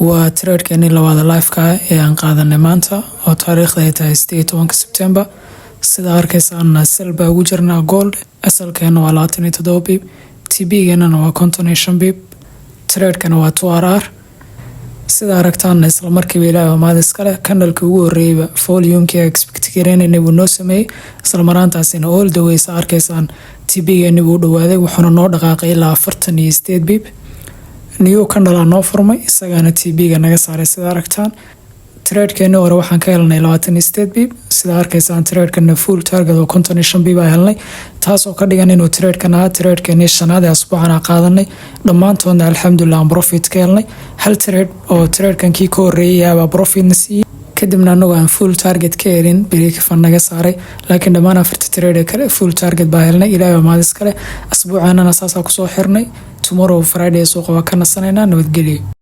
waa tradekeeni labaad live-ka ee aan qaadanay maanta oo taariikhda ay tahay 18 September. sida arkaysaan sel baa ugu jirnaa gold, asalkeena waa 27 bib, TB-geena waa 55 bib, tradekana waa 2RR. sida aragtaan isla markiiba ilaahay maad iskale kanalka ugu horeeyay volume-kii expect gareynay buu noo sameeyay, isla maraantaasina all the way arkaysaan TB-geena wuu dhawaaday, wuxuuna noo dhaqaaqay ilaa 48 bib. new kanal noo furmay, isagana TB-ga naga saaray. sida aragtaan tradekeena hore waxaan ka helnay 28 bib, sida arkaysaan tradekana full target oo 55 bib aan helnay, taasoo ka dhigan inuu tradekana tradekeena shanaad ee asbuucan qaadanay dhammaantoodna alxamdulillah aan profit ka helnay. hal trade oo tradekan ka horeeyay baa profit na siiyay, kadibna anagu aan full target ka helin break fan naga saaray, laakiin dhammaan afarta trade kale full target baa helnay. ilaahay maad iskale asbuucanana saasa ku soo xirnay. tomorrow Friday soo qaba kana sanayna nabadgelyo.